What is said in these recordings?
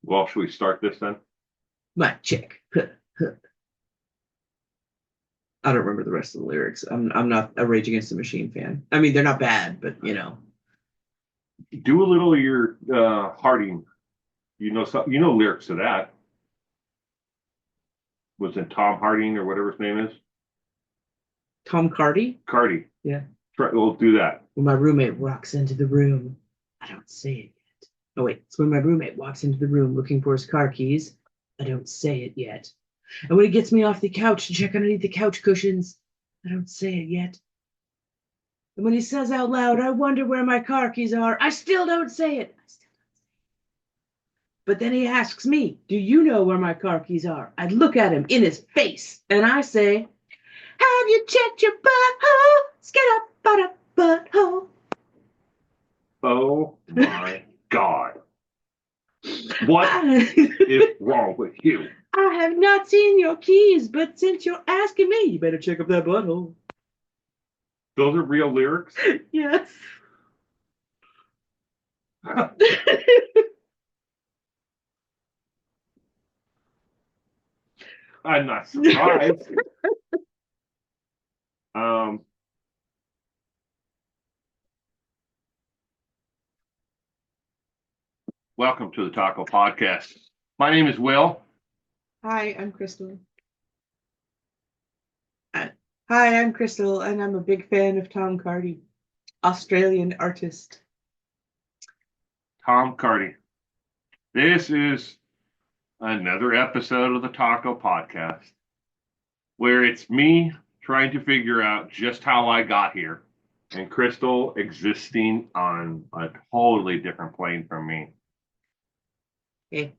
Well, should we start this then? Mic check. I don't remember the rest of the lyrics. I'm not a Rage Against the Machine fan. I mean, they're not bad, but Do a little of your Harding. You know lyrics to that. Was it Tom Harding or whatever his name is? Tom Cardy. Cardi. Yeah. We'll do that. When my roommate walks into the room, I don't say it yet. Oh wait, it's when my roommate walks into the room looking for his car keys. I don't say it yet. And when he gets me off the couch to check underneath the couch cushions, I don't say it yet. And when he says out loud, I wonder where my car keys are, I still don't say it. But then he asks me, do you know where my car keys are? I look at him in his face and I say, have you checked your butthole? Skid up, butt up, butthole. Oh my God. What is wrong with you? I have not seen your keys, but since you're asking me, you better check up that butthole. Those are real lyrics? Yes. I'm not surprised. Um, Welcome to the Taco Podcast. My name is Will. Hi, I'm Crystal. Hi, I'm Crystal, and I'm a big fan of Tom Cardy, Australian artist. Tom Cardy. This is another episode of the Taco Podcast where it's me trying to figure out just how I got here and Crystal existing on a totally different plane from me. Okay.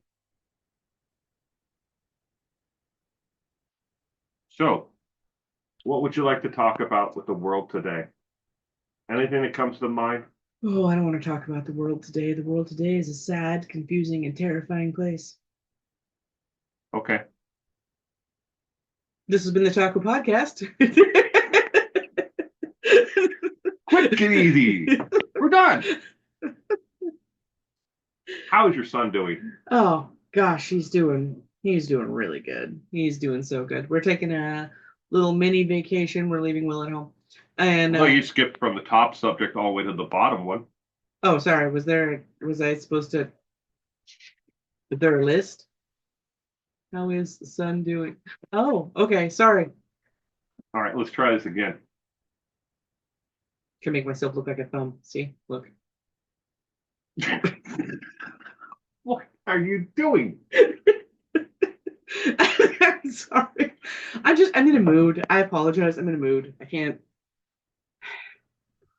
So, what would you like to talk about with the world today? Anything that comes to mind? Oh, I don't want to talk about the world today. The world today is a sad, confusing, and terrifying place. Okay. This has been the Taco Podcast. Quick and easy. We're done. How is your son doing? Oh gosh, he's doing really good. He's doing so good. We're taking a little mini vacation. We're leaving Will at home. And Well, you skipped from the top subject all the way to the bottom one. oh, sorry, was I supposed to, is there a list? How is the son doing? Oh, okay, sorry. All right, let's try this again. Can make myself look like a thumb. See, look. What are you doing? I'm sorry. I'm in a mood. I apologize. I'm in a mood. I can't.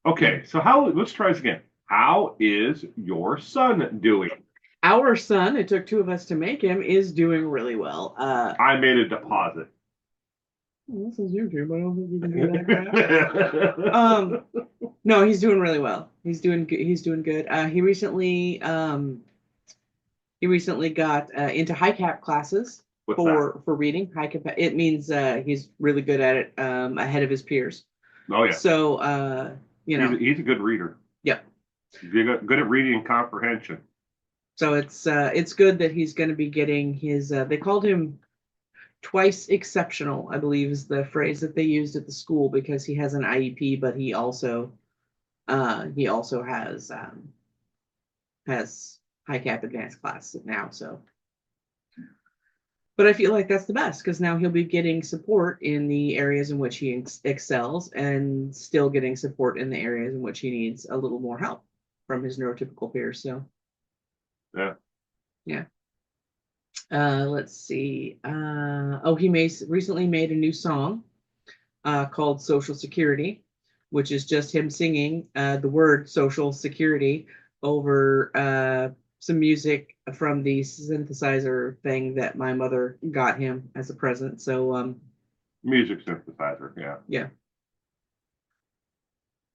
Okay, so let's try this again. How is your son doing? Our son, it took two of us to make him, is doing really well. I made a deposit. This is YouTube. I don't think you can do that. No, he's doing really well. He's doing good. He's doing good. He recently got into high cap classes What's that? for reading. High cap. It means he's really good at it, ahead of his peers. Oh yeah, So he's a good reader. yeah. He's good at reading and comprehension. So it's good that he's going to be getting his. They called him twice exceptional, I believe is the phrase that they used at the school, because he has an IEP, but he also has high cap advanced class now. So, but I feel like that's the best because now he'll be getting support in the areas in which he excels, and still getting support in the areas in which he needs a little more help from his neurotypical peers. So Yeah. yeah. Let's see. He recently made a new song called Social Security, which is just him singing the word social security over some music from the synthesizer thing that my mother got him as a present. So, Music synthesizer. Yeah, yeah.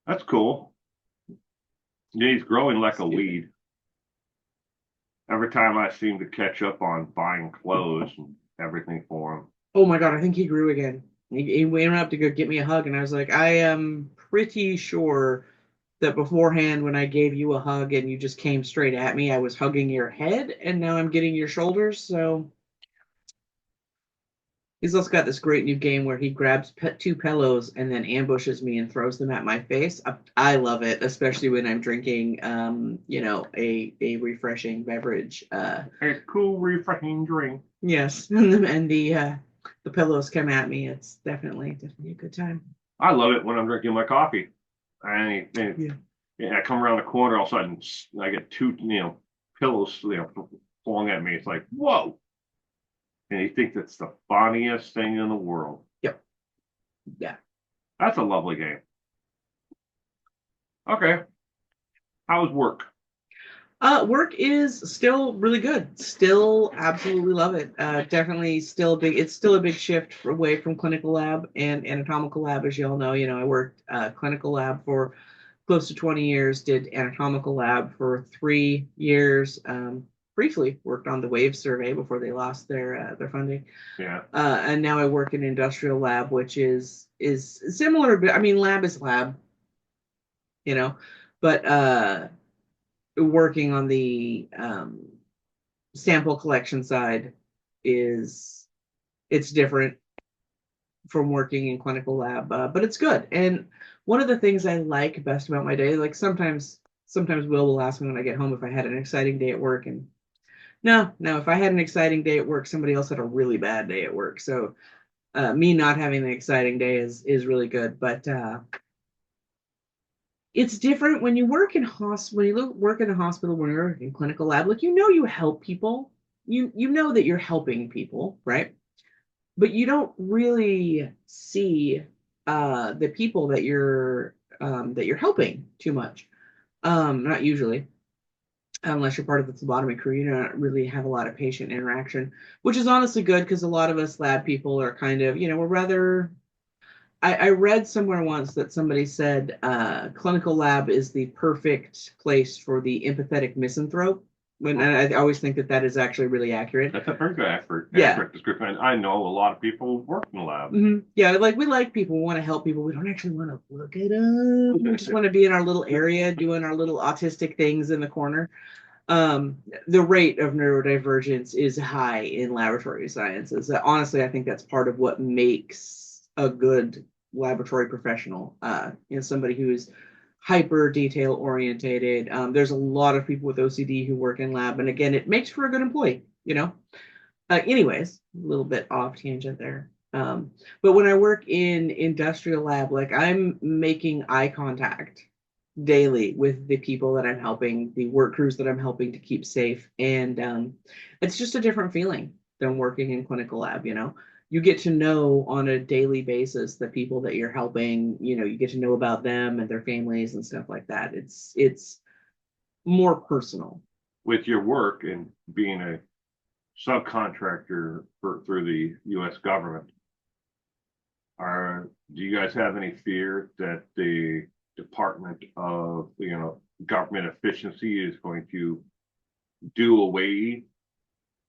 that's cool. Yeah, he's growing like a weed. Every time I seem to catch up on buying clothes and everything for him. Oh my God, I think he grew again. He went up to go get me a hug, and I was like, I am pretty sure that beforehand when I gave you a hug and you just came straight at me, I was hugging your head, and now I'm getting your shoulders. So he's also got this great new game where he grabs two pillows and then ambushes me and throws them at my face. I love it, especially when I'm drinking, a refreshing beverage. A cool, refreshing drink. Yes, and the pillows come at me. It's definitely a good time. I love it when I'm drinking my coffee. And Yeah. yeah, I come around the corner, all of a sudden I get two, pillows, flung at me. It's like, whoa. And you think that's the funniest thing in the world. Yep. Yeah. That's a lovely game. Okay. How was work? Work is still really good. Still absolutely love it. Definitely still big. It's still a big shift away from clinical lab and anatomical lab, as you all know. I worked clinical lab for close to 20 years, did anatomical lab for 3 years. Briefly worked on the wave survey before they lost their funding. Yeah. And now I work in industrial lab, which is similar, but I mean, lab is lab, you know, but working on the sample collection side is it's different from working in clinical lab, but it's good. And one of the things I like best about my day, like sometimes Will ask me when I get home if I had an exciting day at work, and no, if I had an exciting day at work, somebody else had a really bad day at work. So me not having an exciting day is really good, but it's different when you work in work in a hospital, when you're in clinical lab, like you help people, you know that you're helping people, right? But you don't really see the people that you're helping too much. Not usually, unless you're part of the phlebotomy crew. You don't really have a lot of patient interaction, which is honestly good because a lot of us lab people are kind of, we're rather. I read somewhere once that somebody said clinical lab is the perfect place for the empathetic misanthrope. When I always think that is actually really accurate. That's a very good Yeah. accurate description. I know a lot of people who work in the lab. Yeah, like we like people, we want to help people. We don't actually want to look at them. We just want to be in our little area doing our little autistic things in the corner. The rate of neurodivergence is high in laboratory sciences. Honestly, I think that's part of what makes a good laboratory professional. Somebody who is hyper detail orientated. There's a lot of people with OCD who work in lab, and again, it makes for a good employee. Anyways, a little bit off tangent there. But when I work in industrial lab, like I'm making eye contact daily with the people that I'm helping, the work crews that I'm helping to keep safe. And it's just a different feeling than working in clinical lab. You get to know on a daily basis the people that you're helping, you get to know about them and their families and stuff like that. It's more personal. With your work and being a subcontractor through the U.S. government, do you guys have any fear that the Department of Government Efficiency is going to do away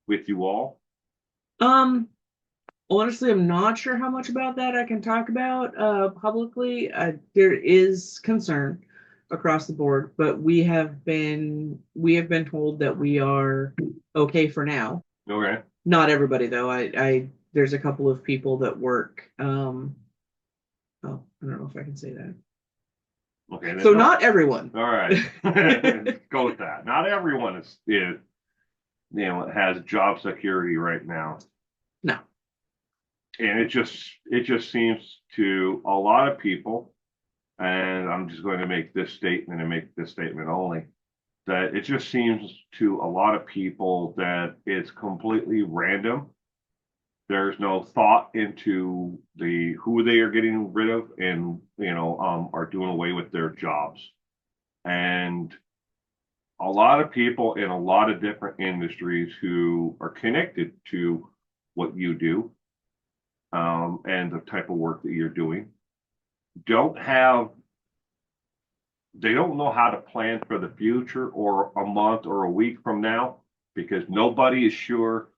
with you all? Honestly, I'm not sure how much about that I can talk about publicly. There is concern across the board, but we have been told that we are okay for now. Okay. Not everybody though. I there's a couple of people that work. Oh, I don't know if I can say that. Okay. Then So not everyone. All right. Go with that. Not everyone has job security right now. No. And it just seems to a lot of people, and I'm just going to make this statement and make this statement only, that it just seems to a lot of people that it's completely random. There's no thought into who they are getting rid of and are doing away with their jobs. And a lot of people in a lot of different industries who are connected to what you do, and the type of work that you're doing don't have they don't know how to plan for the future or a month or a week from now, because nobody is sure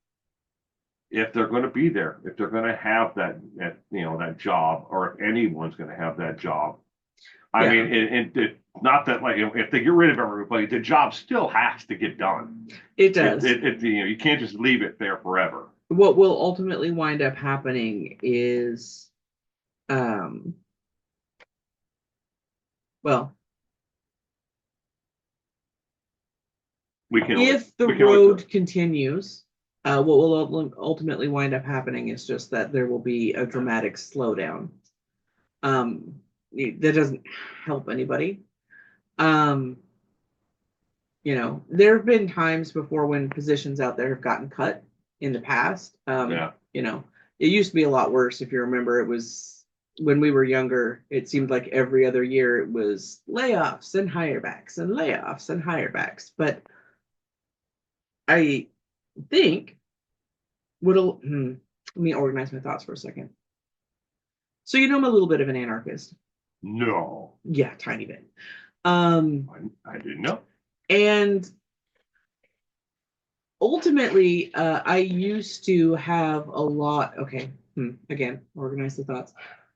if they're going to be there, if they're going to have that job, or if anyone's going to have that job. I Yeah, mean, not that like if they get rid of everybody, the job still has to get done. it does. You can't just leave it there forever. What will ultimately wind up happening is, um, well, We can always if the we can always road continues, what will ultimately wind up happening is just that there will be a dramatic slowdown. Um, that doesn't help anybody. Um, there have been times before when positions out there have gotten cut in the past. yeah. It used to be a lot worse. If you remember, it was when we were younger, it seemed like every other year it was layoffs and hirebacks and layoffs and hirebacks. But I think let me organize my thoughts for a second. So I'm a little bit of an anarchist. No, Yeah, tiny bit. Um, I didn't know. and ultimately, I used to have a lot. Okay, again, organize the thoughts.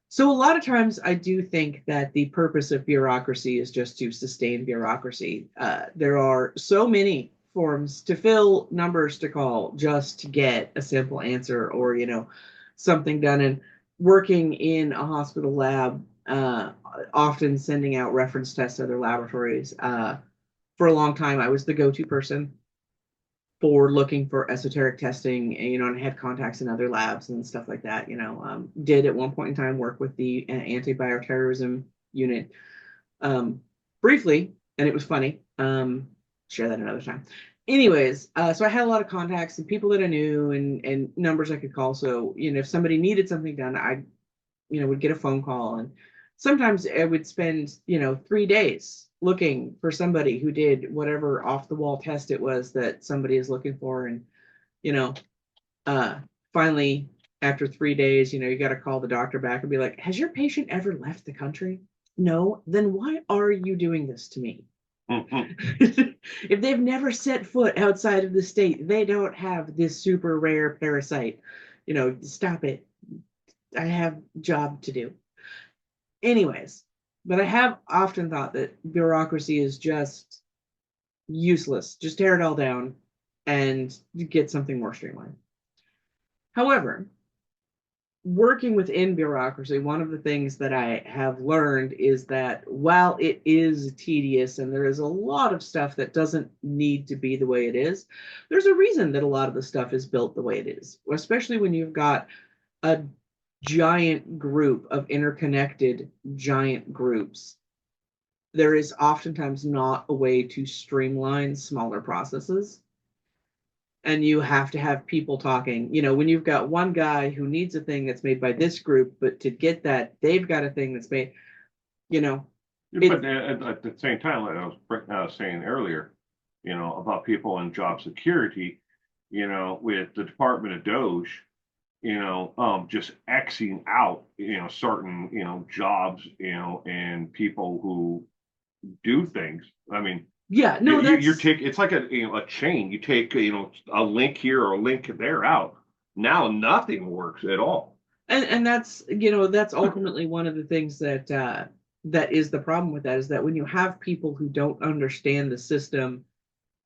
So a lot of times, I do think that the purpose of bureaucracy is just to sustain bureaucracy. There are so many forms to fill, numbers to call, just to get a simple answer or something done. And working in a hospital lab, often sending out reference tests to other laboratories. For a long time, I was the go-to person for looking for esoteric testing, and had contacts in other labs and stuff like that. Did at one point in time work with the anti-bioterrorism unit briefly, and it was funny. Share that another time. Anyways, so I had a lot of contacts and people that I knew and numbers I could call. So, if somebody needed something done, I would get a phone call, and sometimes I would spend 3 days looking for somebody who did whatever off the wall test it was that somebody is looking for. And you know uh finally, after 3 days, you got to call the doctor back and be like, has your patient ever left the country? No. Then why are you doing this to me? If they've never set foot outside of the state, they don't have this super rare parasite. Stop it. I have job to do. Anyways, but I have often thought that bureaucracy is just useless. Just tear it all down and get something more streamlined. However, working within bureaucracy, one of the things that I have learned is that while it is tedious and there is a lot of stuff that doesn't need to be the way it is, there's a reason that a lot of the stuff is built the way it is, especially when you've got a giant group of interconnected giant groups. There is oftentimes not a way to streamline smaller processes. And you have to have people talking. When you've got one guy who needs a thing that's made by this group, but to get that, they've got a thing that's made, you know, it, But at the same time, like I was saying earlier, about people in job security, with the Department of Doge, just Xing out, certain, jobs, and people who do things. I mean, yeah, no, you're that's, taking, it's like a chain. You take, a link here or a link there out. Now nothing works at all. and that's ultimately one of the things that is the problem with that, is that when you have people who don't understand the system,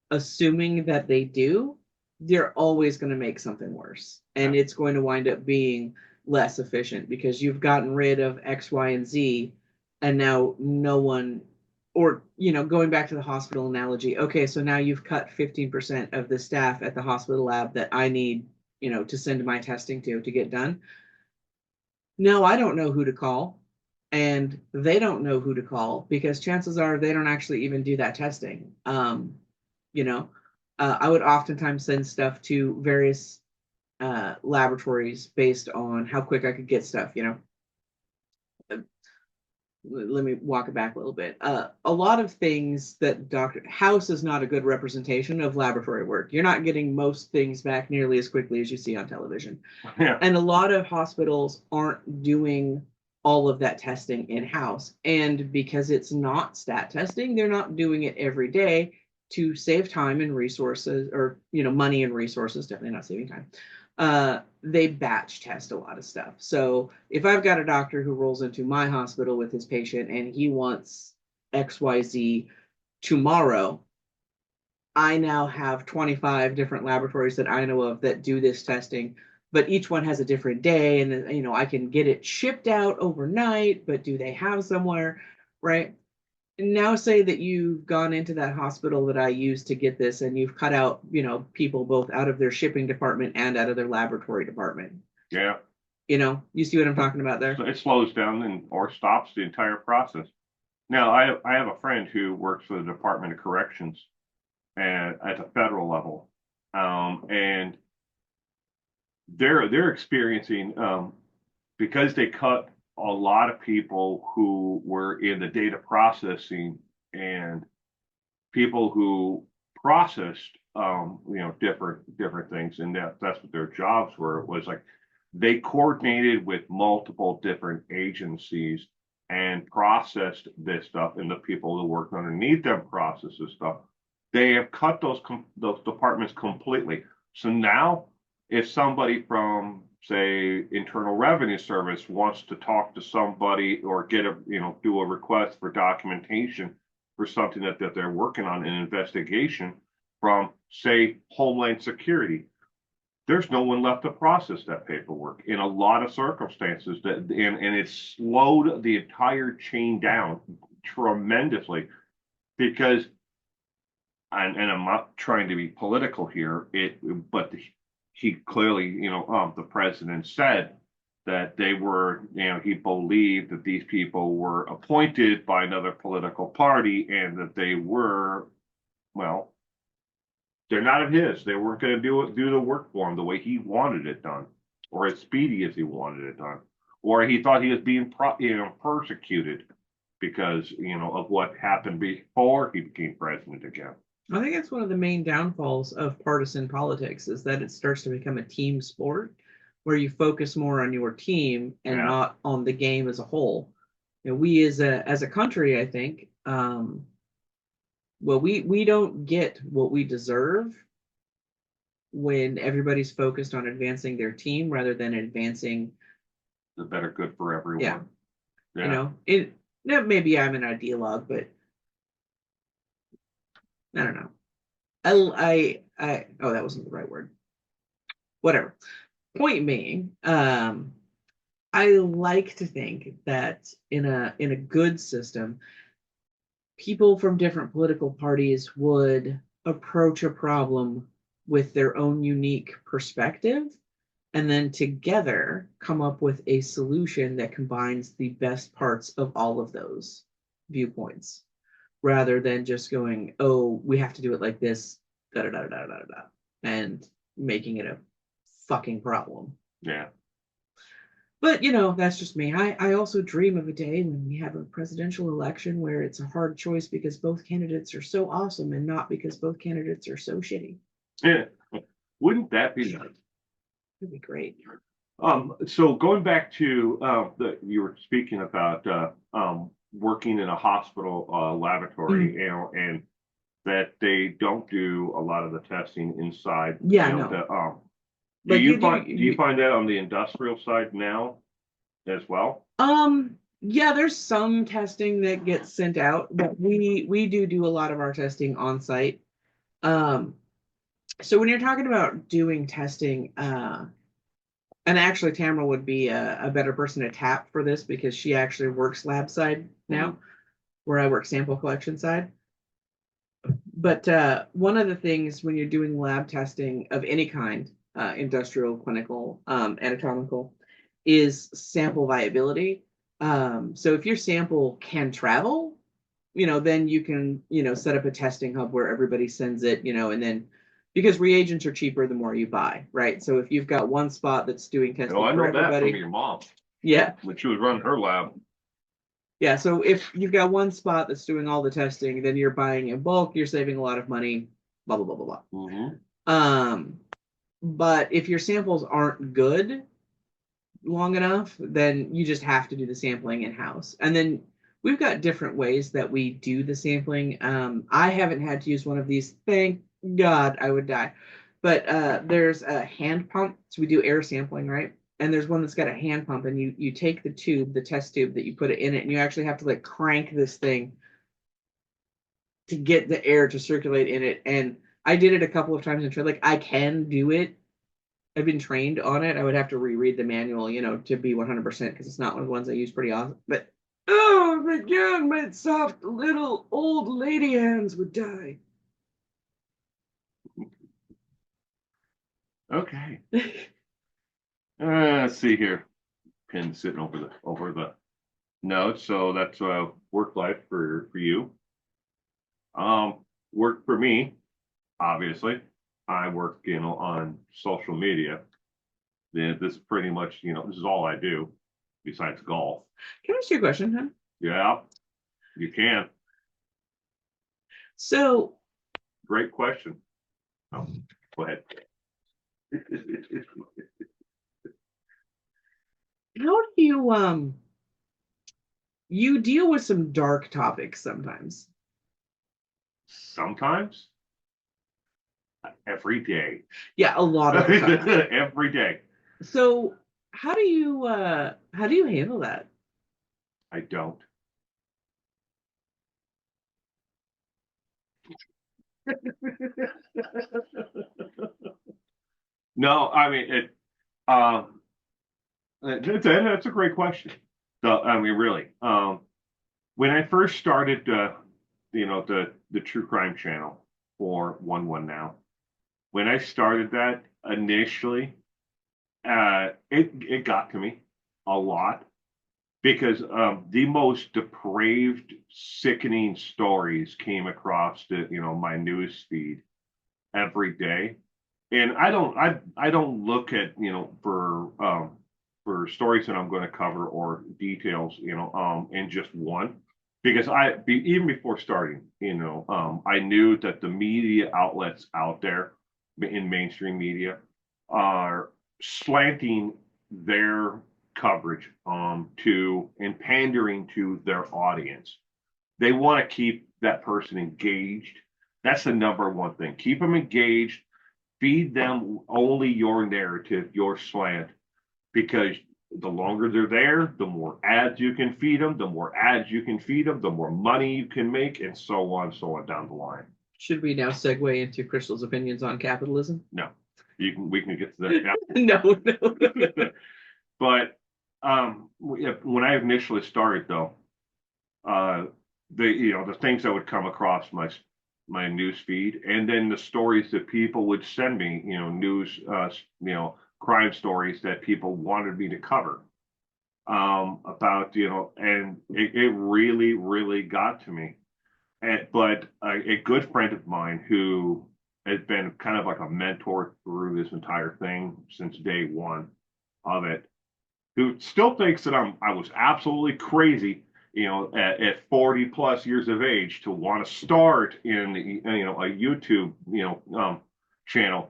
assuming that they do, they're always going to make something worse. And Yeah. it's going to wind up being less efficient because you've gotten rid of X, Y, and Z. And now no one, or, going back to the hospital analogy, okay, so now you've cut 15% of the staff at the hospital lab that I need, to send my testing to get done. No, I don't know who to call. And they don't know who to call because chances are they don't actually even do that testing. You know, I would oftentimes send stuff to various laboratories based on how quick I could get stuff. Let me walk it back a little bit. A lot of things that Dr. House is not a good representation of laboratory work. You're not getting most things back nearly as quickly as you see on television. Yeah. And a lot of hospitals aren't doing all of that testing in house. And because it's not stat testing, they're not doing it every day to save time and resources, or, money and resources, definitely not saving time. They batch test a lot of stuff. So if I've got a doctor who rolls into my hospital with his patient and he wants XYZ tomorrow, I now have 25 different laboratories that I know of that do this testing, but each one has a different day. And then, I can get it shipped out overnight, but do they have somewhere, right? Now say that you've gone into that hospital that I used to get this and you've cut out, people both out of their shipping department and out of their laboratory department. Yeah. You see what I'm talking about there? So it slows down or stops the entire process. Now, I have a friend who works for the Department of Corrections and at a federal level, and they're experiencing because they cut a lot of people who were in the data processing and people who processed different things, and that's what their jobs were. It was like they coordinated with multiple different agencies and processed this stuff, and the people who worked underneath them processed this stuff. They have cut those departments completely. So now, if somebody from, say, Internal Revenue Service wants to talk to somebody or do a request for documentation for something that they're working on, an investigation from, say, Homeland Security, there's no one left to process that paperwork in a lot of circumstances, and it's slowed the entire chain down tremendously because, and I'm not trying to be political here, but he clearly, the president said that they were, he believed that these people were appointed by another political party and that they were, well, they're not of his. They weren't going to do the work for him the way he wanted it done, or as speedy as he wanted it done, or he thought he was being persecuted because of what happened before he became president again. I think that's one of the main downfalls of partisan politics is that it starts to become a team sport where you focus more on your team and not on the game as a whole. We as a country, I think, we don't get what we deserve when everybody's focused on advancing their team rather than advancing the better good for everyone. Yeah. Maybe I'm an ideologue, but I don't know. I oh, that wasn't the right word. Whatever. Point being, I like to think that in a good system, people from different political parties would approach a problem with their own unique perspective and then together come up with a solution that combines the best parts of all of those viewpoints rather than just going, oh, we have to do it like this, da da da da da da da, and making it a fucking problem. Yeah. But, that's just me. I also dream of a day when we have a presidential election where it's a hard choice because both candidates are so awesome and not because both candidates are so shitty. Yeah. Wouldn't that be nice? That'd be great. So going back to you were speaking about working in a hospital laboratory, and that they don't do a lot of the testing inside. Yeah, no. Do you find that on the industrial side now as well? Yeah, there's some testing that gets sent out, but we do a lot of our testing on site. So when you're talking about doing testing, and actually Tamara would be a better person to tap for this because she actually works lab side now, where I work sample collection side. But one of the things when you're doing lab testing of any kind, industrial, clinical, anatomical, is sample viability. So if your sample can travel, then you can, set up a testing hub where everybody sends it, and then because reagents are cheaper the more you buy, right? So if you've got one spot that's doing testing I know for everybody, that from your mom. Yeah. When she was running her lab. Yeah, so if you've got one spot that's doing all the testing, then you're buying in bulk, you're saving a lot of money, blah, blah, blah, blah, blah. Mm-hmm. But if your samples aren't good long enough, then you just have to do the sampling in-house. And then we've got different ways that we do the sampling. I haven't had to use one of these. Thank God, I would die. But there's a hand pump. So we do air sampling, right? And there's one that's got a hand pump, and you take the tube, the test tube that you put it in it, and you actually have to like crank this thing to get the air to circulate in it. And I did it a couple of times and tried, like, I can do it. I've been trained on it. I would have to reread the manual, to be 100% because it's not one of the ones I use pretty often. But oh my god, my soft little old lady hands would die. Okay. Let's see here. Pin sitting over the notes. So that's work life for you. Work for me, obviously. I work, on social media. This is pretty much, this is all I do besides golf. Can I ask you a question, huh? Yeah, you can. So, Great question. Oh, go ahead. how do you deal with some dark topics sometimes? Sometimes, every day. Yeah, a lot of the time. Every day. So, how do you handle that? I don't. No, I mean Um, that's a great question. I mean, really. When I first started, the true crime channel for 1 Now, when I started that initially, it got to me a lot because the most depraved, sickening stories came across my news feed every day. And I don't look at for stories that I'm going to cover or details in just one, because even before starting, I knew that the media outlets out there in mainstream media are slanting their coverage to and pandering to their audience. They want to keep that person engaged. That's the number one thing. Keep them engaged, feed them only your narrative, your slant, because the longer they're there, the more ads you can feed them, the more ads you can feed them, the more money you can make, and so on down the line. Should we now segue into Crystal's opinions on capitalism? No, we can get to that. No. But when I initially started, though, uh, the things that would come across my news feed, and then the stories that people would send me, news, crime stories that people wanted me to cover about, and it really, really got to me. But a good friend of mine who has been kind of like a mentor through this entire thing since day one of it, who still thinks that I was absolutely crazy, at 40 plus years of age to want to start in a YouTube channel,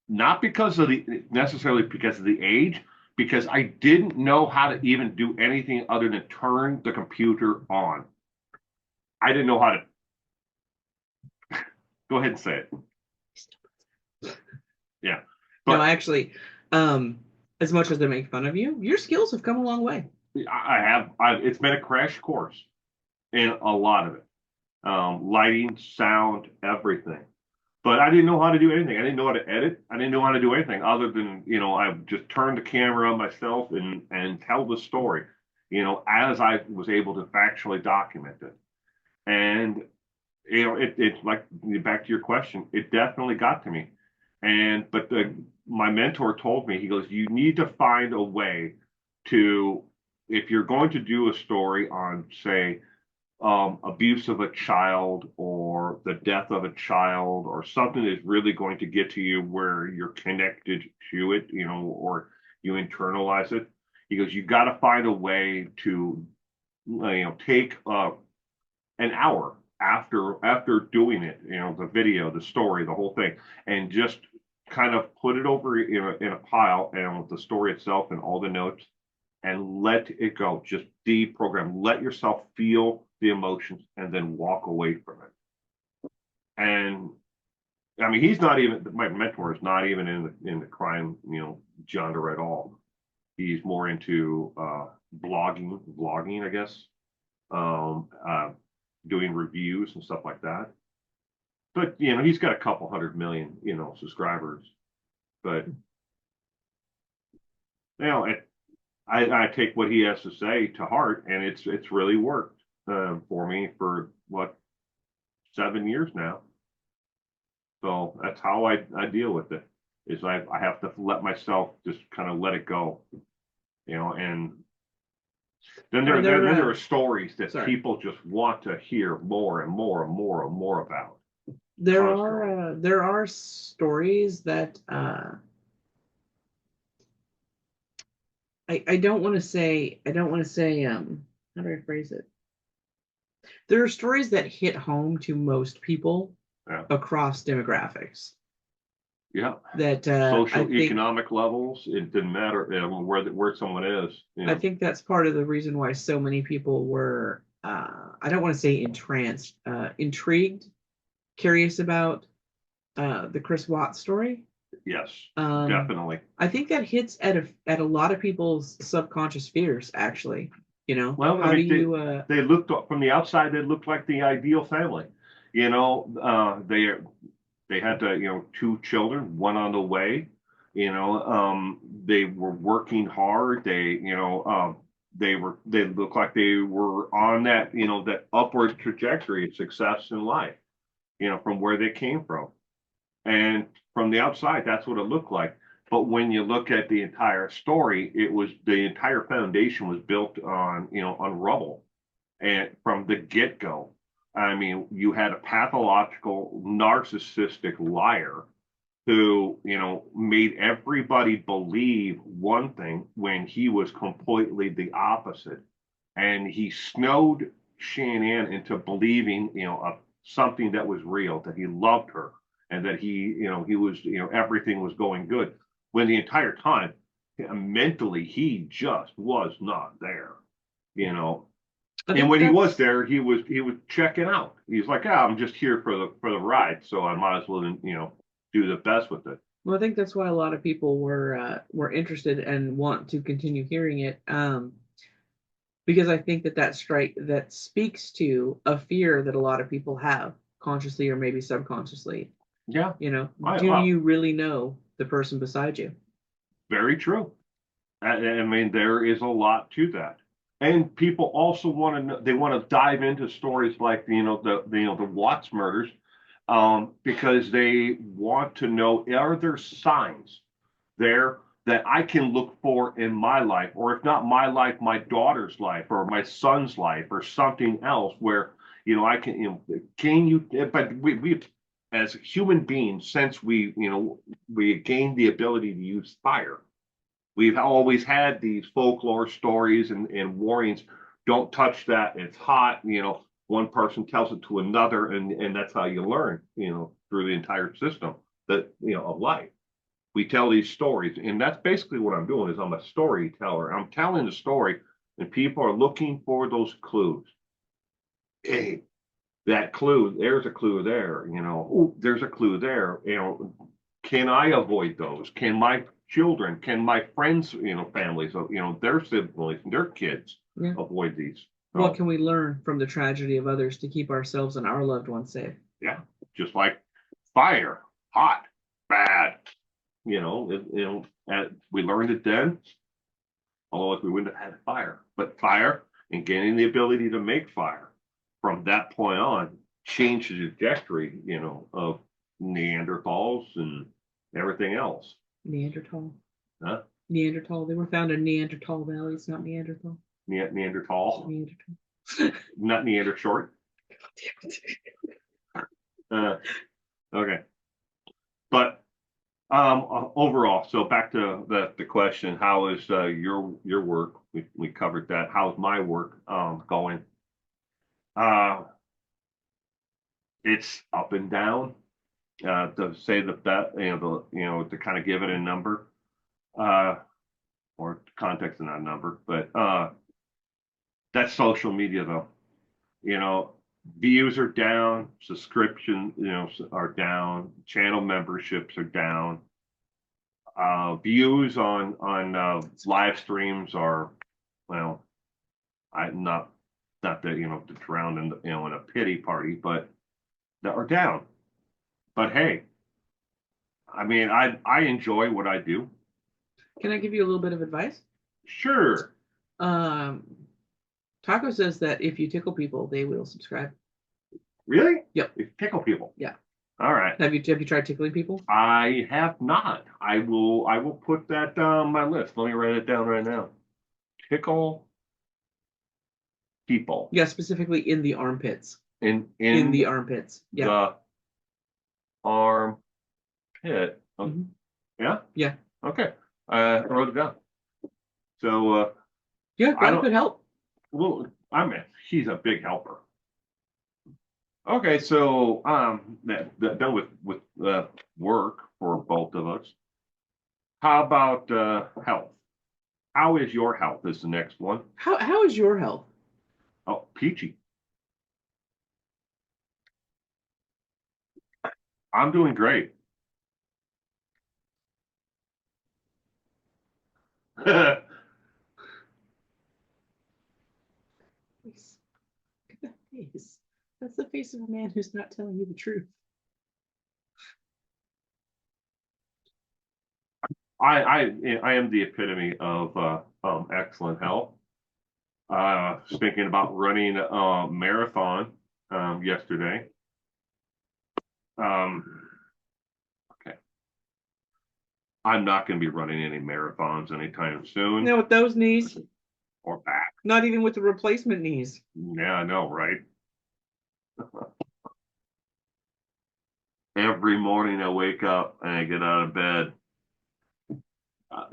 not because of the necessarily because of the age, because I didn't know how to even do anything other than turn the computer on. I didn't know how to. Go ahead and say it. Yeah, No, but actually, as much as they make fun of you, your skills have come a long way. I have. It's been a crash course in a lot of it, lighting, sound, everything. But I didn't know how to do anything. I didn't know how to edit. I didn't know how to do anything other than, I just turn the camera on myself and tell the story, as I was able to factually document it. And, it's like, back to your question, it definitely got to me. But my mentor told me, he goes, you need to find a way to, if you're going to do a story on, say, abuse of a child or the death of a child or something that's really going to get to you where you're connected to it, or you internalize it. He goes, you got to find a way to, take an hour after doing it, the video, the story, the whole thing, and just kind of put it over in a pile and with the story itself and all the notes and let it go. Just deprogram. Let yourself feel the emotions and then walk away from it. And I mean, he's not even my mentor is not even in the crime genre at all. He's more into vlogging, I guess, um, uh, doing reviews and stuff like that. But he's got a couple 100 million subscribers. But it, I take what he has to say to heart, and it's really worked for me for what 7 years now. So that's how I deal with it. Is I have to let myself just kind of let it go, and Are there then there are stories that sorry. people just want to hear more and more and more and more about. There are stories that I don't want to say how do I phrase it? There are stories that hit home to most people Yeah, across demographics. yeah. That I Social think economic levels, it didn't matter where someone is. I think that's part of the reason why so many people were I don't want to say entranced, intrigued, curious about the Chris Watts story. Yes, Um, definitely. I think that hits at a lot of people's subconscious fears. Actually, Well, I how do mean, you? they looked from the outside, they looked like the ideal family. They had two children, one on the way. They were working hard. They looked like they were on that upward trajectory of success in life. From where they came from. And from the outside, that's what it looked like. But when you look at the entire story, it was the entire foundation was built on rubble. And from the get go, I mean, you had a pathological, narcissistic liar who, made everybody believe one thing when he was completely the opposite. And he snowed Shanann into believing, something that was real, that he loved her and that he was, everything was going good. When the entire time, mentally, he just was not there, you know. I And think when he was that's there, he was checking out. He's like, "Ah, I'm just here for the ride, so I might as well, do the best with it." well, I think that's why a lot of people were interested and want to continue hearing it. Because I think that speaks to a fear that a lot of people have, consciously or maybe subconsciously. Yeah, Do wow, you really know the person beside you? very true. I mean, there is a lot to that. And people also want to know, they want to dive into stories like the Watts murders, because they want to know, are there signs there that I can look for in my life, or if not my life, my daughter's life, or my son's life, or something else where I can can you? But we as human beings, since we gained the ability to use fire, we've always had these folklore stories and warnings. Don't touch that. It's hot. One person tells it to another, and that's how you learn, through the entire system of life. We tell these stories, and that's basically what I'm doing is I'm a storyteller. I'm telling the story, and people are looking for those clues. Hey, that clue, there's a clue there, oh, there's a clue there. Can I avoid those? Can my children, can my friends, families, their siblings, their kids Yeah. avoid these? What So can we learn from the tragedy of others to keep ourselves and our loved ones safe? yeah, just like fire, hot, bad, we learned it then. Otherwise, we wouldn't have had fire. But fire and gaining the ability to make fire from that point on changed the trajectory, of Neanderthals and everything else. Neanderthal. Huh? Neanderthal. They were found in Neanderthal Valley. It's not Neanderthal. Neanderthal, Neanderthal. not Neander short. Uh, okay. But overall, so back to the question, how is your work? We covered that. How's my work going? Uh, it's up and down. To say the bet, to kind of give it a number, uh, or context in that number, but that's social media though. You know, views are down, subscription, are down, channel memberships are down. Views on live streams are, well, I'm not that to drown in in a pity party, but that are down. But hey, I mean, I enjoy what I do. Can I give you a little bit of advice? Sure. Um, Taco says that if you tickle people, they will subscribe. Really? Yep. You tickle people. Yeah. All right. Have you tried tickling people? I have not. I will put that on my list. Let me write it down right now. Tickle people. Yeah, specifically in the armpits. In the armpits. Yeah. the arm pit. Mm-hmm. Yeah? Yeah. Okay. I wrote it down. So Yeah, I God don't could help. well he's a big helper. Okay, so that done with work for both of us. How about health? How is your health? Is the next one. How is your health? Oh, peachy. I'm doing great. Face. Look at that face. That's the face of a man who's not telling you the truth. I am the epitome of excellent health. Was thinking about running a marathon yesterday. Um, okay, I'm not going to be running any marathons anytime soon. Now with those knees, or back. not even with the replacement knees. Yeah, I know, right? Every morning I wake up and I get out of bed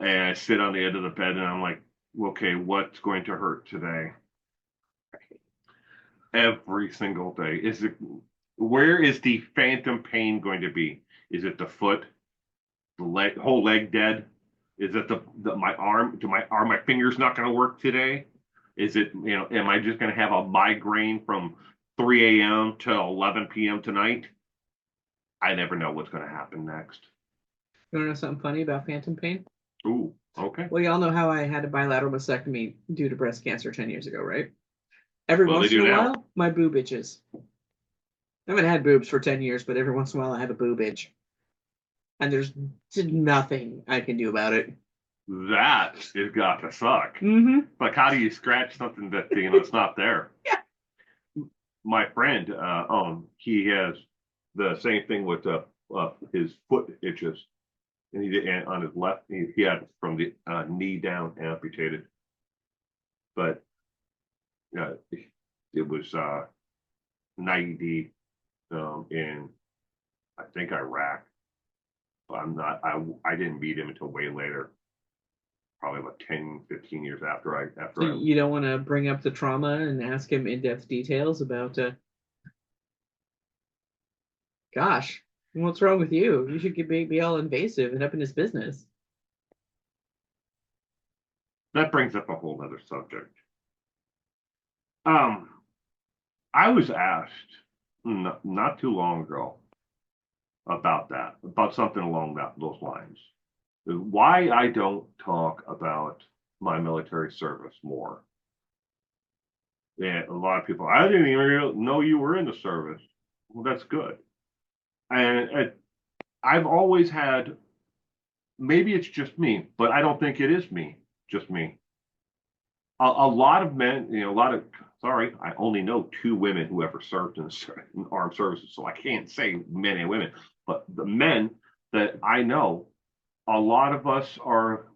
and I sit on the edge of the bed and I'm like, okay, what's going to hurt today? Every single day. Where is the phantom pain going to be? Is it the foot, the leg, whole leg dead? Is it my arm? Are my fingers not going to work today? Is it, am I just going to have a migraine from 3 a.m. to 11 p.m. tonight? I never know what's going to happen next. You want to know something funny about phantom pain? Ooh, okay. Well, y'all know how I had a bilateral mastectomy due to breast cancer 10 years ago, right? Every Well, once in a while, my boob itches. I haven't had boobs for 10 years, but every once in a while I have a boob itch. And there's nothing I can do about it. That has got to suck. Mm-hmm. Like, how do you scratch something that, it's not there? Yeah. My friend, he has the same thing with his foot itches. And on his left, he had from the knee down amputated. But it was 90 in, I think, Iraq. But I didn't meet him until way later, probably about 10, 15 years after So you don't want to bring up the trauma and ask him in-depth details about gosh, what's wrong with you? You should be all invasive and up in his business. That brings up a whole other subject. I was asked not too long ago about something along those lines. Why I don't talk about my military service more. And a lot of people, I didn't even know you were in the service. Well, that's good. And I've always had, maybe it's just me, but I don't think it is just me. A lot of men, sorry, I only know 2 women who ever served in armed services, so I can't say men and women, but the men that I know, a lot of us are,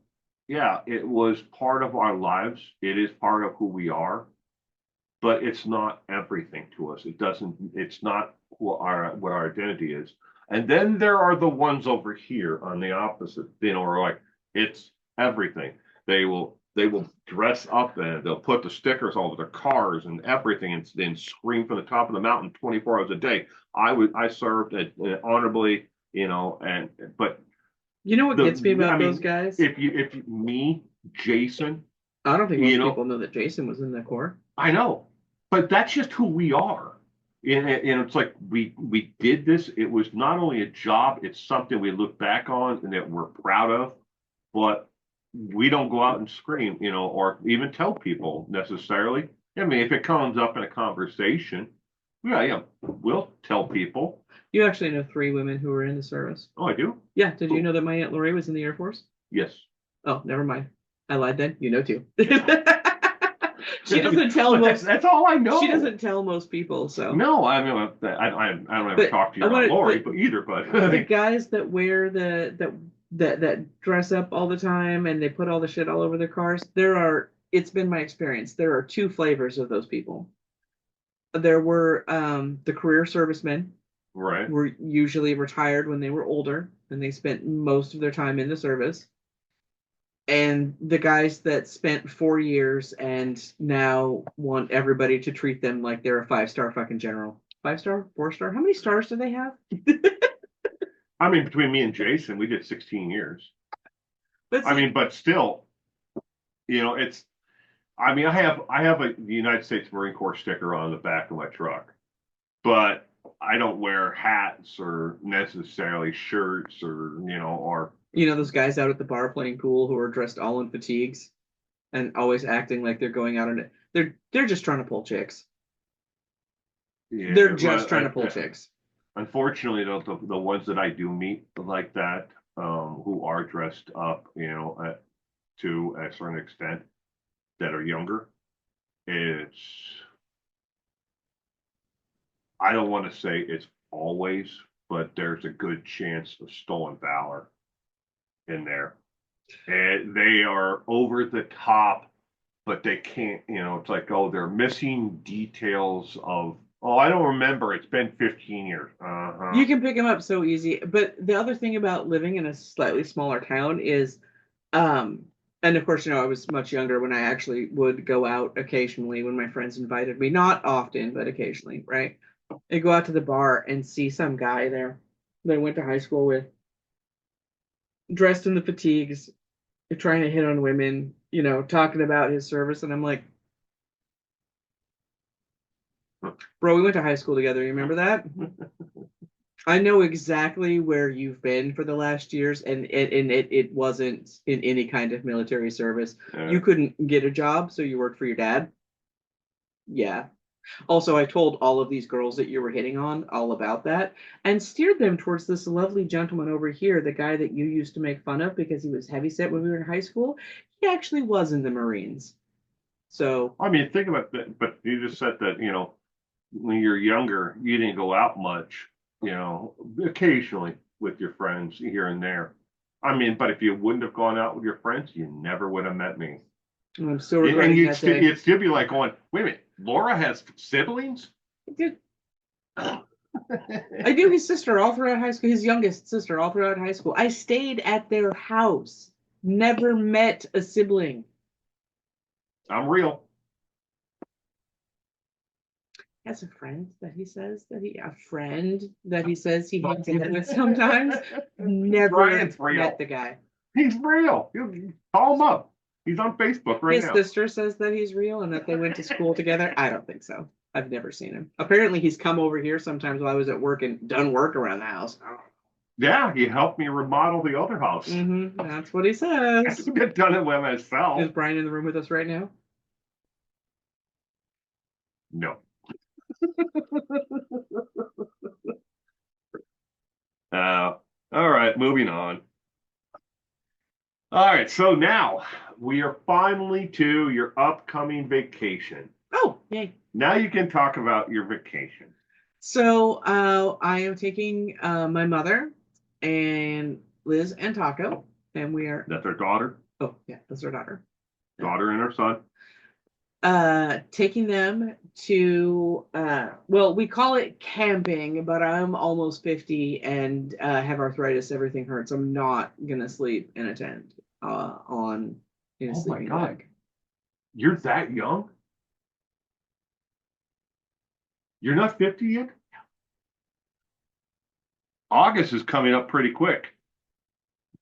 yeah, it was part of our lives. It is part of who we are, but it's not everything to us. It's not what our identity is. And then there are the ones over here on the opposite, are like, it's everything. They will dress up and they'll put the stickers all over their cars and everything and then scream from the top of the mountain 24 hours a day. I served honorably, but you know what gets me about those guys? If me, Jason, I don't think most people know that Jason was in the Corps. I know, but that's just who we are. and it's like we did this. It was not only a job, it's something we look back on and that we're proud of, but we don't go out and scream, or even tell people necessarily. I mean, if it comes up in a conversation, yeah, we'll tell people. You actually know 3 women who were in the service. Oh, I do? Yeah. Did you Cool. know that my Aunt Lori was in the Air Force? Yes. Oh, never mind. I lied then. You know too. She doesn't tell most. That's all I know. She doesn't tell most people. So no, I mean, I don't ever But talk to you I about want Lori, but but either. But the guys that wear that dress up all the time and they put all the shit all over their cars. It's been my experience. There are 2 flavors of those people. There were the career servicemen right. were usually retired when they were older and they spent most of their time in the service. And the guys that spent 4 years and now want everybody to treat them like they're a 5-star fucking general. 5-star, 4-star. How many stars do they have? I mean, between me and Jason, we did 16 years. But I mean, but still, it's. I mean, I have the United States Marine Corps sticker on the back of my truck, but I don't wear hats or necessarily shirts or those guys out at the bar playing pool who are dressed all in fatigues and always acting like they're going out on it. They're just trying to pull chicks. yeah, They're just trying to pull chicks. Unfortunately, the ones that I do meet like that, who are dressed up, to a certain extent, that are younger, it's I don't want to say it's always, but there's a good chance of stolen valor in there. And they are over the top, but they can't, it's like, oh, they're missing details of, oh, I don't remember. It's been 15 years. Uh-huh. You can pick them up so easy. But the other thing about living in a slightly smaller town is, and of course, I was much younger when I actually would go out occasionally when my friends invited me, not often, but occasionally, right? I'd go out to the bar and see some guy there that I went to high school with, dressed in the fatigues, trying to hit on women, talking about his service. And I'm like, bro, we went to high school together. You remember that? I know exactly where you've been for the last years, and it wasn't in any kind of military service. Yeah. You couldn't get a job, so you worked for your dad. Yeah. Also, I told all of these girls that you were hitting on all about that and steered them towards this lovely gentleman over here, the guy that you used to make fun of because he was heavyset when we were in high school. He actually was in the Marines. So, I mean, think about that. But you just said that, when you're younger, you didn't go out much, occasionally with your friends here and there. I mean, but if you wouldn't have gone out with your friends, you never would have met me. I'm still regretting that day. You'd still be like going, wait a minute, Laura has siblings? I knew his sister all throughout high school, his youngest sister all throughout high school. I stayed at their house, never met a sibling. I'm real. He has a friend that he says he hangs out with sometimes. Never met the guy. He's real. You call him up. He's on Facebook right now. His sister says that he's real and that they went to school together. I don't think so. I've never seen him. Apparently, he's come over here sometimes while I was at work and done work around the house. Yeah, he helped me remodel the other house. Mm-hmm. That's what he says. I've done it with myself. Is Brian in the room with us right now? No. All right, moving on. All right, so now we are finally to your upcoming vacation. Oh, yay. Now you can talk about your vacation. So I am taking my mother and Liz and Taco, and we are... That's our daughter? Oh, yeah, that's our daughter. Daughter and her son. Taking them to, well, we call it camping, but I'm almost 50 and have arthritis. Everything hurts. I'm not going to sleep in a tent in a sleeping bag. You're that young? You're not 50 yet? No. August is coming up pretty quick.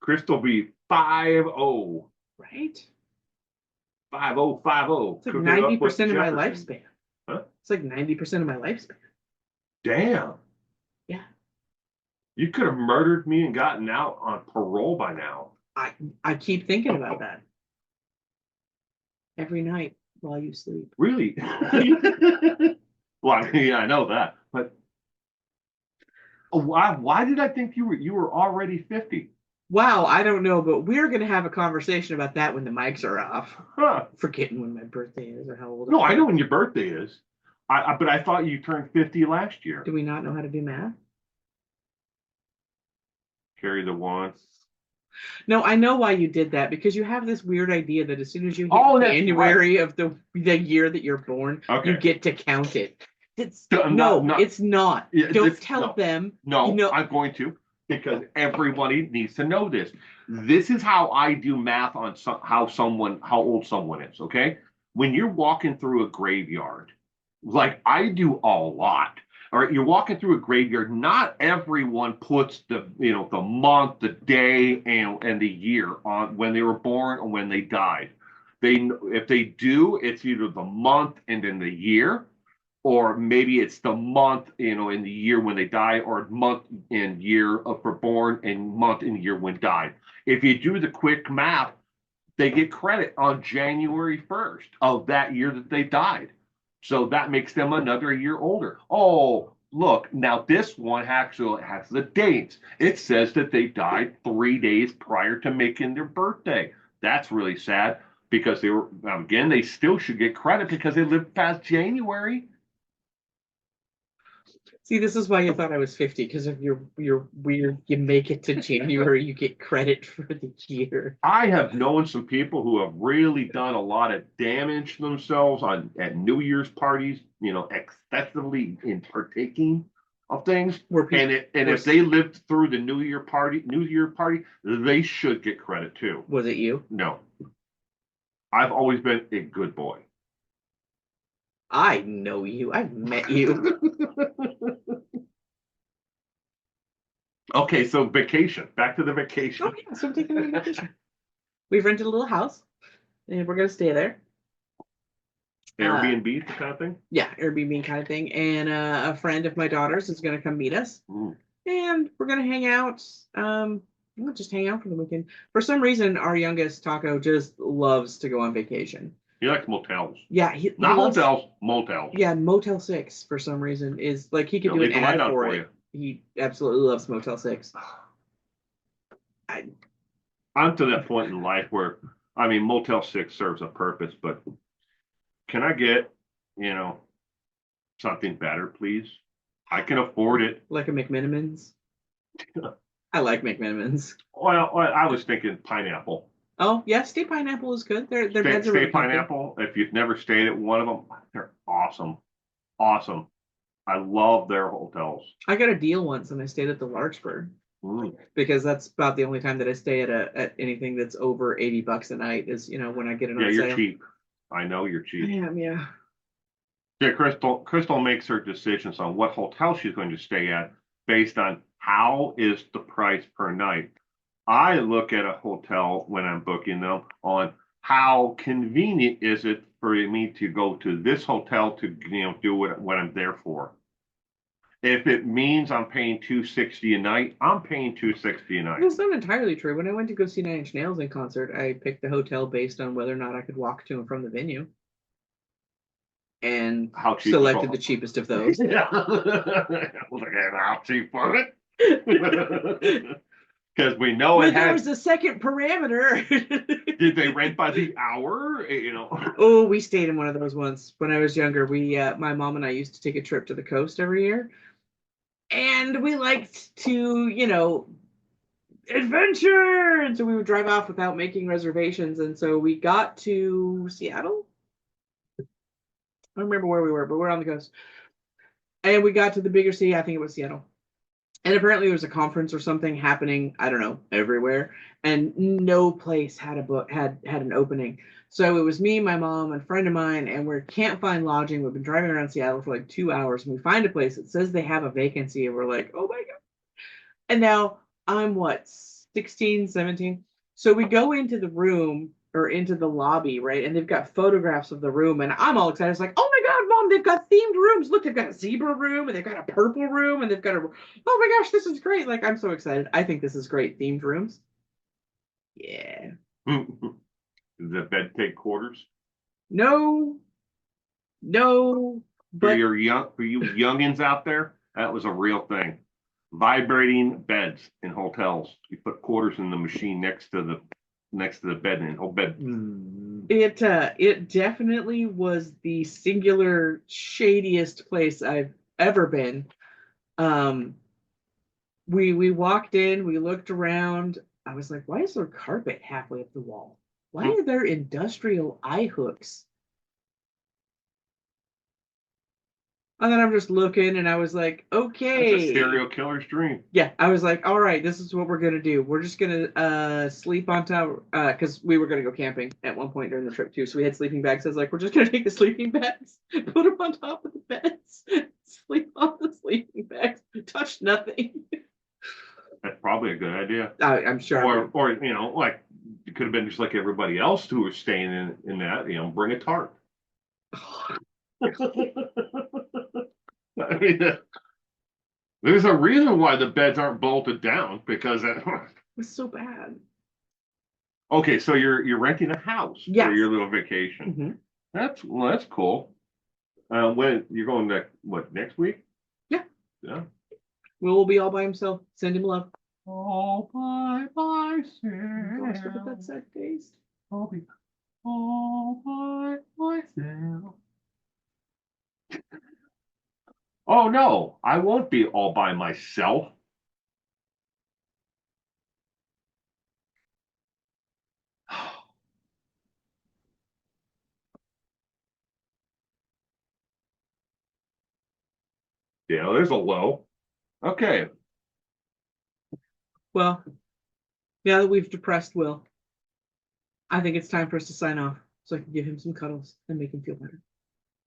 Crystal will be 50. Right? 5050. It's like 90% of my lifespan. Huh? It's like 90% of my lifespan. Damn. Yeah. You could have murdered me and gotten out on parole by now. I keep thinking about that every night while you sleep. Really? Well, I mean, yeah, I know that, but why did I think you were already 50? Wow, I don't know, but we're gonna have a conversation about that when the mics are off. Huh. Forgetting when my birthday is or how old No, I I am. know when your birthday is. But I thought you turned 50 last year. Do we not know how to do math? Carry the one. No, I know why you did that because you have this weird idea that as soon as you hit Oh, that's right. January of the year that you're born, you Okay. get to count it. It's Not, no, not, it's not. yeah, Don't tell no, them. no, I'm going to because everybody needs to know this. This is how I do math on how old someone is. Okay, when you're walking through a graveyard, like I do a lot. All right, you're walking through a graveyard. Not everyone puts the month, the day, and the year on when they were born or when they died. If they do, it's either the month and then the year, or maybe it's the month, in the year when they die, or month and year of for born and month and year when died. If you do the quick math, they get credit on January 1st of that year that they died. So that makes them another year older. Oh, look, now this one actually has the dates. It says that they died 3 days prior to making their birthday. That's really sad because again, they still should get credit because they lived past January. See, this is why you thought I was 50 because of your weird. You make it to January, you get credit for the year. I have known some people who have really done a lot of damage to themselves at New Year's parties, excessively in partaking of things. Where And people if they lived through the New Year party, they should get credit too. was it you? No, I've always been a good boy. I know you. I've met you. Okay, so vacation. Back to the vacation. Oh yeah, so I'm taking a vacation. We've rented a little house, and we're gonna stay there. Airbnb, the kind of thing. Yeah, Airbnb kind of thing. And a friend of my daughter's is gonna come meet us, Mm. and we're gonna hang out. We'll just hang out for the weekend. For some reason, our youngest Taco just loves to go on vacation. He likes motels. Yeah, he Not loves, hotels, motels. yeah, Motel 6 for some reason is like he could They'll do an leave the light ad on for for it. you. He absolutely loves Motel 6. I, I'm to that point in life where, I mean, Motel 6 serves a purpose, but can I get, you know, something better, please? I can afford it. like a McMenamins. I like McMenamins. Well, I was thinking pineapple. Oh, yeah, State Pineapple is good. Their beds are really Stay comfy. pineapple. If you've never stayed at one of them, they're awesome. Awesome. I love their hotels. I got a deal once and I stayed at the Larkspur Mm. because that's about the only time that I stay at anything that's over $80 a night is, when I get it Yeah, on you're sale. cheap. I know you're I cheap. am, yeah. Yeah, Crystal makes her decisions on what hotel she's going to stay at based on how is the price per night. I look at a hotel when I'm booking them on how convenient is it for me to go to this hotel to do what I'm there for. If it means I'm paying $260 a night, I'm paying $260 a night. That's not entirely true. When I went to go see Nine Inch Nails in concert, I picked the hotel based on whether or not I could walk to and from the venue, and How cheap selected the cheapest of those. Yeah. I was like, how cheap was it? Because we know Well, it there had. was a second parameter. Did they rent by the hour? Oh, we stayed in one of those once when I was younger. My mom and I used to take a trip to the coast every year, and we liked to, adventure. And so we would drive off without making reservations. And so we got to Seattle. I don't remember where we were, but we're on the coast. And we got to the bigger city. I think it was Seattle. And apparently there was a conference or something happening, I don't know, everywhere. And no place had a book had an opening. So it was me, my mom, and a friend of mine, and we can't find lodging. We've been driving around Seattle for like 2 hours, and we find a place that says they have a vacancy, and we're like, oh my God. And now I'm what, 16, 17? So we go into the room or into the lobby, right? And they've got photographs of the room, and I'm all excited. It's like, oh my God, Mom, Mom, they've got themed rooms. Look, they've got a zebra room and they've got a purple room and they've got a, oh my gosh, this is great. Like, I'm so excited. I think this is great. Themed rooms. Yeah. Does the bed take quarters? No, no, but For you youngins out there, that was a real thing. Vibrating beds in hotels. You put quarters in the machine next to the bed, and the whole bed. it definitely was the singular shadiest place I've ever been. Um, we walked in, we looked around. I was like, why is there carpet halfway up the wall? Why are there industrial eye hooks? And then I'm just looking and I was like, That's a okay. serial killer's dream. Yeah, I was like, all right, this is what we're gonna do. We're just gonna sleep on top because we were gonna go camping at one point during the trip too. So we had sleeping bags. I was like, we're just gonna take the sleeping bags, put them on top of the beds, sleep on the sleeping bags, touch nothing. That's probably a good idea. I'm sure. Or like it could have been just like everybody else who was staying in that. Bring a tarp. I mean, there's a reason why the beds aren't bolted down because it was so bad. Okay, so you're renting a house for your little vacation. Mm-hmm. That's cool. When you're going next week? Yeah. Yeah. Will be all by himself. Send him love. All by myself. Gosh, look at that sad face. I'll be all by myself. Oh no, I won't be all by myself. Yeah, there's a low. Okay. Well, now that we've depressed Will, I think it's time for us to sign off so I can give him some cuddles and make him feel better.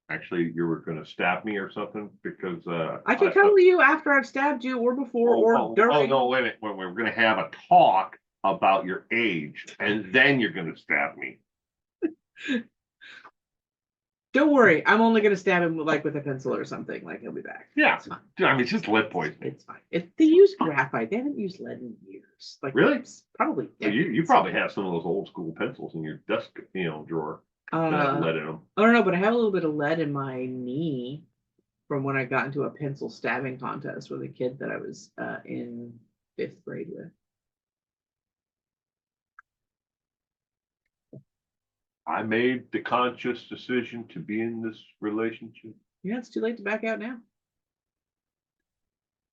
Actually, you were going to stab me or something because I can cuddle you after I've stabbed you or before or during. Oh no, wait a minute. We're going to have a talk about your age and then you're going to stab me. Don't worry, I'm only going to stab him with a pencil or something. Like he'll be back. Yeah, it's fine. I mean, it's just lead poisoning. It's fine. They use graphite. They haven't used lead in years. Like really? Probably. So you probably have some of those old school pencils in your desk, drawer that have lead in them. I don't know, but I have a little bit of lead in my knee from when I got into a pencil stabbing contest with a kid that I was in 5th grade with. I made the conscious decision to be in this relationship. Yeah, it's too late to back out now.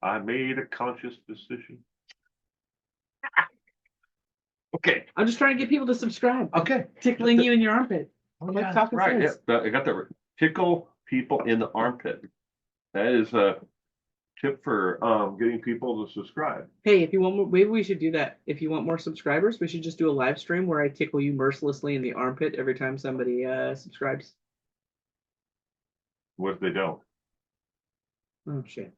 I made a conscious decision. Okay. I'm just trying to get people to subscribe. Okay. Tickling you in your armpit. Right. Yeah, I got the tickle people in the armpit. That is a tip for getting people to subscribe. Hey, if you want more, maybe we should do that. If you want more subscribers, we should just do a live stream where I tickle you mercilessly in the armpit every time somebody subscribes. What if they don't? Oh shit.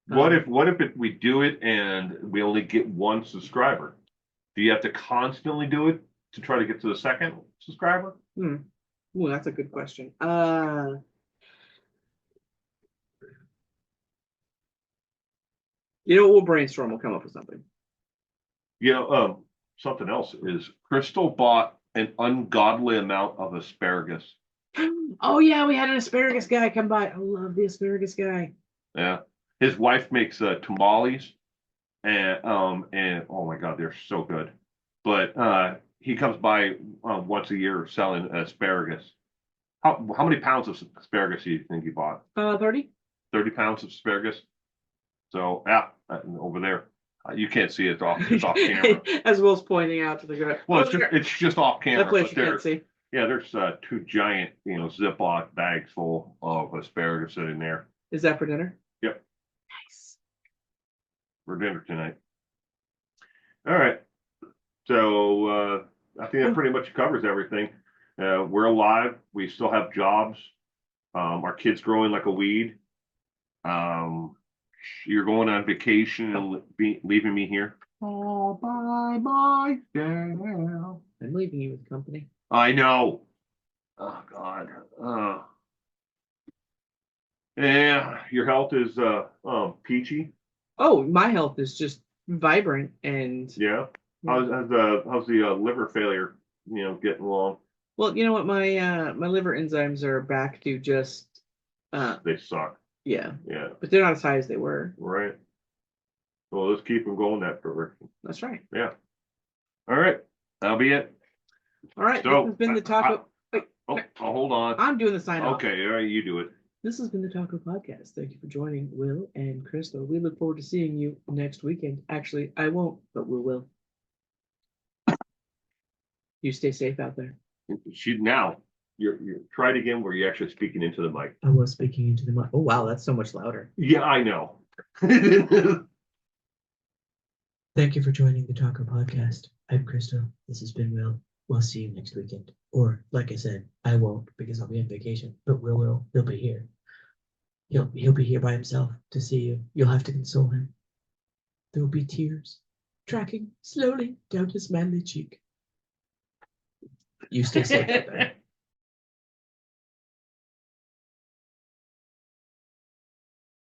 What if we do it and we only get one subscriber? Do you have to constantly do it to try to get to the second subscriber? Well, that's a good question. We'll brainstorm. We'll come up with something. Something else is Crystal bought an ungodly amount of asparagus. Oh yeah, we had an asparagus guy come by. I love the asparagus guy. Yeah, his wife makes tamales, and oh my god, they're so good. But he comes by once a year selling asparagus. How many pounds of asparagus do you think he bought? 30. 30 pounds of asparagus. So yeah, over there, you can't see it. It's off camera. As Will's pointing out to the guy. Well, it's just off camera. That place you can't see. Yeah, there's 2 giant, Ziploc bags full of asparagus sitting there. Is that for dinner? Yep. Nice. For dinner tonight. All right. So I think that pretty much covers everything. We're alive. We still have jobs. Our kid's growing like a weed. You're going on vacation and leaving me here. All by myself. I'm leaving you with company. I know. Oh God. Yeah, your health is peachy. Oh, my health is just vibrant and Yeah. How's the liver failure? Getting along. well, you know what, my liver enzymes are back to just They suck. yeah, Yeah. but they're not as high as they were. Right. Well, let's keep them going that direction. That's right. Yeah. All right. That'll be it. All right, this has So, been the taco. Wait, hold on. I'm doing the sign off. Okay. All right. You do it. This has been the Taco Podcast. Thank you for joining Will and Crystal. We look forward to seeing you next weekend. Actually, I won't, but we will. You stay safe out there. Now you're try it again where you're actually speaking into the mic. I was speaking into the mic. Oh wow, that's so much louder. Yeah, I know. Thank you for joining the Taco Podcast. I'm Crystal. This has been Will. We'll see you next weekend. Or, like I said, I won't because I'll be on vacation. But Will. He'll be here. He'll be here by himself to see you. You'll have to console him. There will be tears tracking slowly down his manly cheek. You stay safe out there.